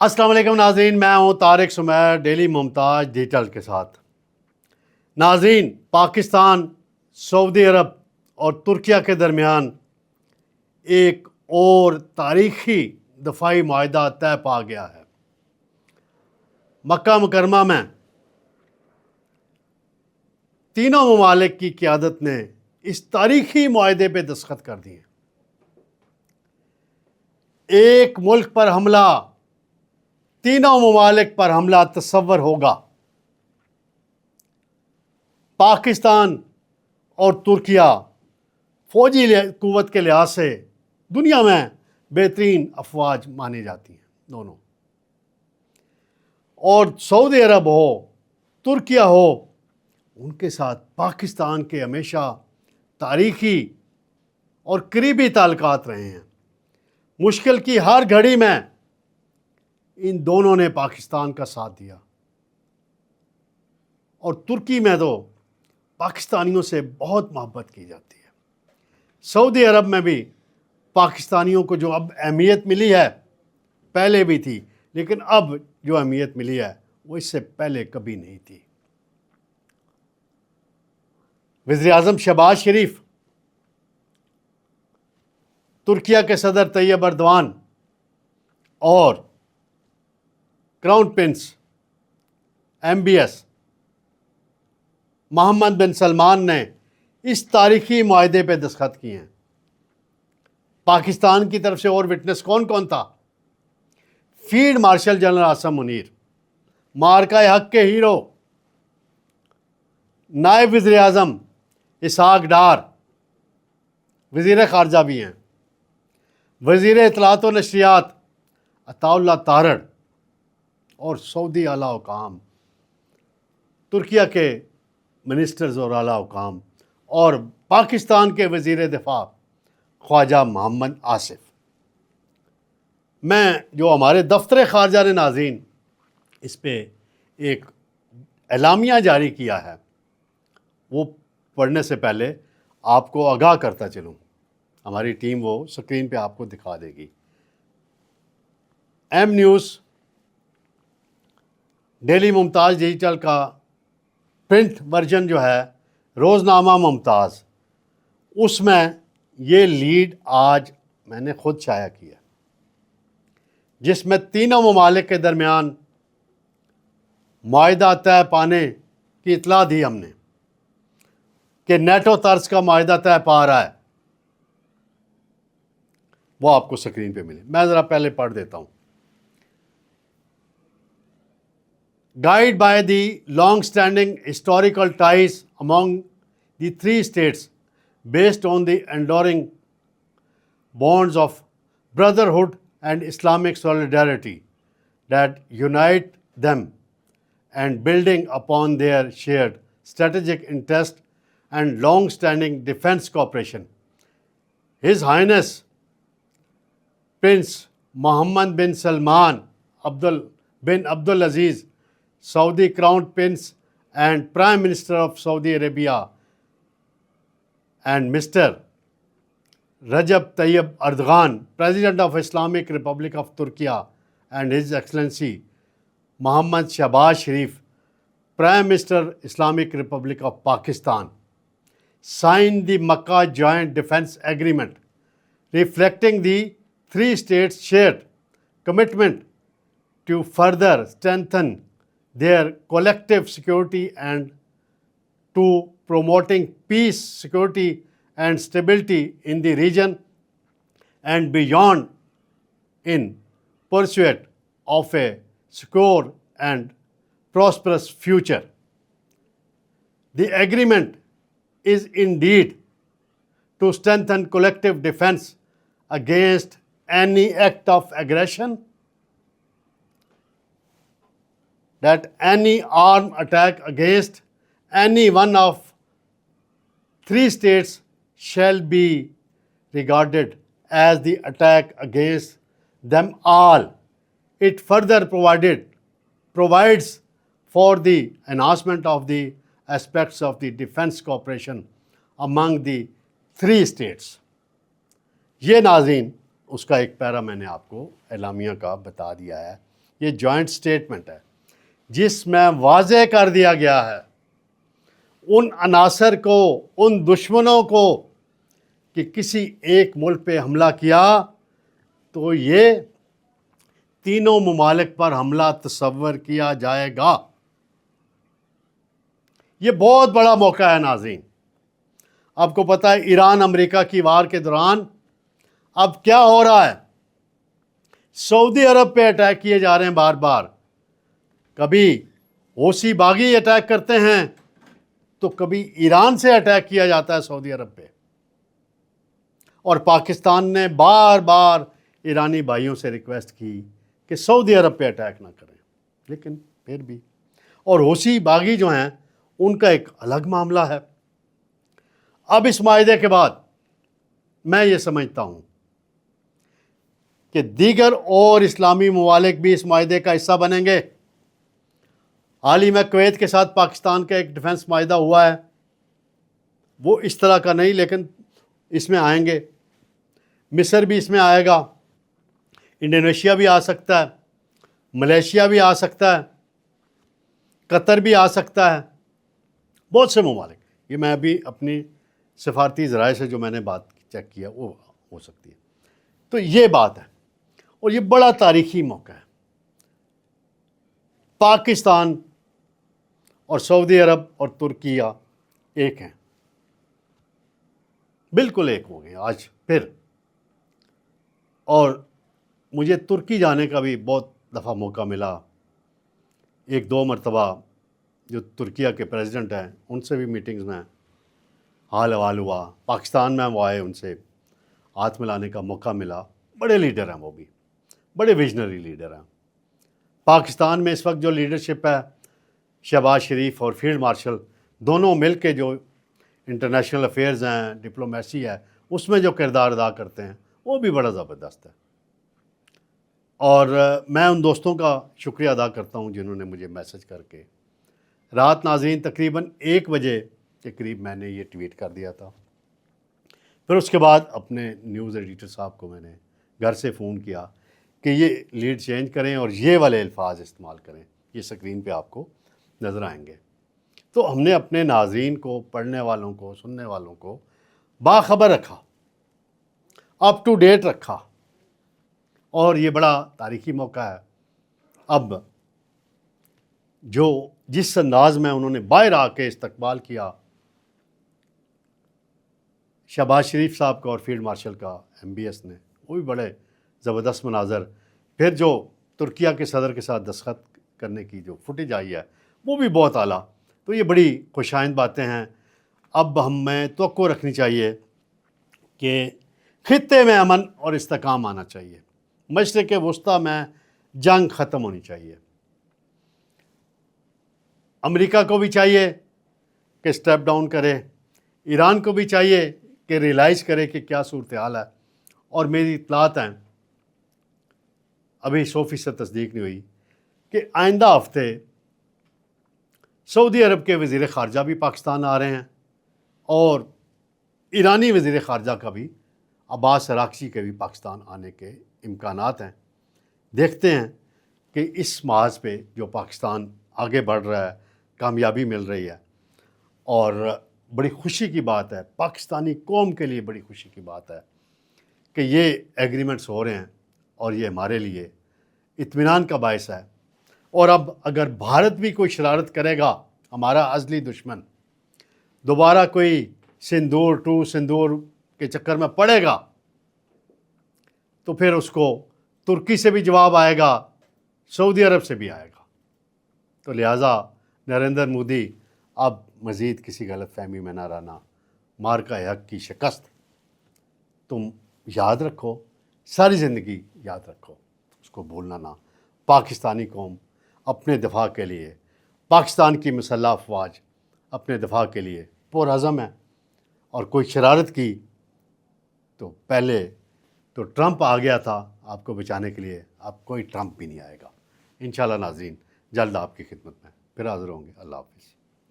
السلام علیکم ناظرین، میں ہوں طارق سمیر ڈیلی ممتاز ڈیجیٹل کے ساتھ۔ ناظرین، پاکستان، سعودی عرب اور ترکیہ کے درمیان ایک اور تاریخی دفاعی معاہدہ طے پا گیا ہے۔ مکہ مکرمہ میں تینوں ممالک کی قیادت نے اس تاریخی معاہدے پہ دستخط کر دیے۔ ایک ملک پر حملہ، تینوں ممالک پر حملہ تصور ہوگا۔ پاکستان اور ترکیہ فوجی قوت کے لحاظ سے دنیا میں بہترین افواج مانی جاتی ہیں دونوں، اور سعودی عرب ہو، ترکیہ ہو، ان کے ساتھ پاکستان کے ہمیشہ تاریخی اور قریبی تعلقات رہے ہیں۔ مشکل کی ہر گھڑی میں ان دونوں نے پاکستان کا ساتھ دیا، اور ترکی میں تو پاکستانیوں سے بہت محبت کی جاتی ہے۔ سعودی عرب میں بھی پاکستانیوں کو جو اب اہمیت ملی ہے، پہلے بھی تھی، لیکن اب جو اہمیت ملی ہے وہ اس سے پہلے کبھی نہیں تھی۔ وزیر اعظم شہباز شریف، ترکیہ کے صدر طیب اردوان اور کراؤن پرنس MBS محمد بن سلمان نے اس تاریخی معاہدے پہ دستخط کیے ہیں۔ پاکستان کی طرف سے اور وٹنس کون کون تھا؟ Field marshal general Asim Munir, معرکہ حق کے ہیرو، نائب وزیر اعظم اسحاق ڈار، وزیر خارجہ بھی ہیں، وزیر اطلاعات و نشریات عطا اللہ تارڑ، اور سعودی اعلیٰ حکام، ترکیہ کے منسٹرز اور اعلیٰ حکام، اور پاکستان کے وزیر دفاع خواجہ محمد آصف۔ میں جو ہمارے دفتر خارجہ نے ناظرین اس پہ ایک اعلامیہ جاری کیا ہے، وہ پڑھنے سے پہلے آپ کو آگاہ کرتا چلوں۔ ہماری ٹیم وہ سکرین پہ آپ کو دکھا دے گی۔ ایم نیوز ڈیلی ممتاز ڈیجیٹل کا پرنٹ ورژن جو ہے روزنامہ ممتاز، اس میں یہ لیڈ آج میں نے خود شائع کی ہے، جس میں تینوں ممالک کے درمیان معاہدہ طے پانے کی اطلاع دی ہم نے کہ نیٹو طرز کا معاہدہ طے پا رہا ہے۔ وہ آپ کو سکرین پہ ملے، میں ذرا پہلے پڑھ دیتا ہوں۔ Guided by the long-standing historical ties among the three states, based on the enduring bonds of brotherhood and Islamic solidarity that unite them, and building upon their shared strategic interest and long-standing defense cooperation, His Highness Prince Mohammed bin Salman bin Abdulaziz, Saudi Crown Prince and Prime Minister of Saudi Arabia, and Mr. Recep Tayyip Erdogan, President of Islamic Republic of Turkey, and His Excellency Mohammad Shahbaz Sharif, Prime Minister, Islamic Republic of Pakistan, signed the Makkah Joint Defense Agreement, reflecting the three states' shared commitment to further strengthen their collective security and to promoting peace, security, and stability in the region and beyond, in pursuit of a secure and prosperous future. The agreement is indeed to strengthen collective defense against any act of aggression, that any armed attack against any one of three states shall be regarded as the attack against them all. It further provides for the enhancement of the aspects of the defense cooperation among the three states. یہ ناظرین اس کا ایک پیرا میں نے آپ کو اعلامیہ کا بتا دیا ہے یہ جوائنٹ سٹیٹمنٹ ہے جس میں واضح کر دیا گیا ہے ان عناصر کو، ان دشمنوں کو کہ کسی ایک ملک پہ حملہ کیا تو یہ تینوں ممالک پر حملہ تصور کیا جائے گا۔ یہ بہت بڑا موقع ہے ناظرین۔ آپ کو پتہ ہے ایران امریکہ کی وار کے دوران اب کیا ہو رہا ہے؟ سعودی عرب پہ اٹیک کیے جا رہے ہیں بار بار۔ کبھی حوثی باغی اٹیک کرتے ہیں تو کبھی ایران سے اٹیک کیا جاتا ہے سعودی عرب پہ، اور پاکستان نے بار بار ایرانی بھائیوں سے ریکویسٹ کی کہ سعودی عرب پہ اٹیک نہ کریں، لیکن پھر بھی۔ اور حوثی باغی جو ہیں ان کا ایک الگ معاملہ ہے۔ اب اس معاہدے کے بعد میں یہ سمجھتا ہوں کہ دیگر اور اسلامی ممالک بھی اس معاہدے کا حصہ بنیں گے۔ حال ہی میں کویت کے ساتھ پاکستان کا ایک ڈیفنس معاہدہ ہوا ہے، وہ اس طرح کا نہیں لیکن اس میں آئیں گے۔ مصر بھی اس میں آئے گا، انڈونیشیا بھی آ سکتا ہے، ملیشیا بھی آ سکتا ہے، قطر بھی آ سکتا ہے، بہت سے ممالک۔ یہ میں ابھی اپنی سفارتی ذرائع سے جو میں نے بات چیک کیا وہ ہو سکتی ہے۔ تو یہ بات ہے، اور یہ بڑا تاریخی موقع ہے۔ پاکستان اور سعودی عرب اور ترکیہ ایک ہیں، بالکل ایک ہو گئے آج پھر۔ اور مجھے ترکی جانے کا بھی بہت دفعہ موقع ملا، ایک دو مرتبہ جو ترکیہ کے پریزیڈنٹ ہیں ان سے بھی میٹنگز میں حال احوال ہوا، پاکستان میں وہ آئے، ان سے ہاتھ ملانے کا موقع ملا۔ بڑے لیڈر ہیں وہ بھی، بڑے ویژنری لیڈر ہیں۔ پاکستان میں اس وقت جو لیڈرشپ ہے، شہباز شریف اور فیلڈ مارشل دونوں مل کے جو انٹرنیشنل افیئرز ہیں، ڈپلومیسی ہے، اس میں جو کردار ادا کرتے ہیں وہ بھی بڑا زبردست ہے۔ اور میں ان دوستوں کا شکریہ ادا کرتا ہوں جنہوں نے مجھے میسج کر کے رات ناظرین تقریباً 1 بجے کے قریب میں نے یہ ٹویٹ کر دیا تھا۔ پھر اس کے بعد اپنے نیوز ایڈیٹر صاحب کو میں نے گھر سے فون کیا کہ یہ لیڈ چینج کریں اور یہ والے الفاظ استعمال کریں، یہ سکرین پہ آپ کو نظر آئیں گے۔ تو ہم نے اپنے ناظرین کو، پڑھنے والوں کو، سننے والوں کو باخبر رکھا، اپ ٹو ڈیٹ رکھا، اور یہ بڑا تاریخی موقع ہے۔ اب جو جس انداز میں انہوں نے باہر آ کے استقبال کیا شہباز شریف صاحب کا اور فیلڈ مارشل کا، MBS نے، وہ بھی بڑے زبردست مناظر۔ پھر جو ترکیہ کے صدر کے ساتھ دستخط کرنے کی جو فوٹیج آئی ہے وہ بھی بہت اعلیٰ۔ تو یہ بڑی خوشائند باتیں ہیں۔ اب ہمیں توقع رکھنی چاہیے کہ خطے میں امن اور استحکام آنا چاہیے، مشرق وسطیٰ میں جنگ ختم ہونی چاہیے۔ امریکہ کو بھی چاہیے کہ اسٹیپ ڈاؤن کرے، ایران کو بھی چاہیے کہ ریئلائز کرے کہ کیا صورتحال ہے۔ اور میری اطلاعات ہیں، ابھی 100% تصدیق نہیں ہوئی، کہ آئندہ ہفتے سعودی عرب کے وزیر خارجہ بھی پاکستان آ رہے ہیں، اور ایرانی وزیر خارجہ کا بھی، عباس عراقچی کے بھی پاکستان آنے کے امکانات ہیں۔ دیکھتے ہیں کہ اس محاذ پہ جو پاکستان آگے بڑھ رہا ہے، کامیابی مل رہی ہے، اور بڑی خوشی کی بات ہے، پاکستانی قوم کے لیے بڑی خوشی کی بات ہے کہ یہ ایگریمنٹس ہو رہے ہیں، اور یہ ہمارے لیے اطمینان کا باعث ہے۔ اور اب اگر بھارت بھی کوئی شرارت کرے گا، ہمارا ازلی دشمن دوبارہ کوئی سندور 2 سندور کے چکر میں پڑے گا، تو پھر اس کو ترکی سے بھی جواب آئے گا، سعودی عرب سے بھی آئے گا۔ تو لہٰذا نریندر مودی اب مزید کسی غلط فہمی میں نہ رہنا، مارکہ حق کی شکست تم یاد رکھو، ساری زندگی یاد رکھو، اس کو بھولنا نہ۔ پاکستانی قوم اپنے دفاع کے لیے، پاکستان کی مسلح افواج اپنے دفاع کے لیے پرعزم ہے، اور کوئی شرارت کی تو پہلے تو ٹرمپ آ گیا تھا آپ کو بچانے کے لیے، اب کوئی ٹرمپ بھی نہیں آئے گا۔ انشاءاللہ ناظرین جلد آپ کی خدمت میں پھر حاضر ہوں گے۔ اللہ حافظ۔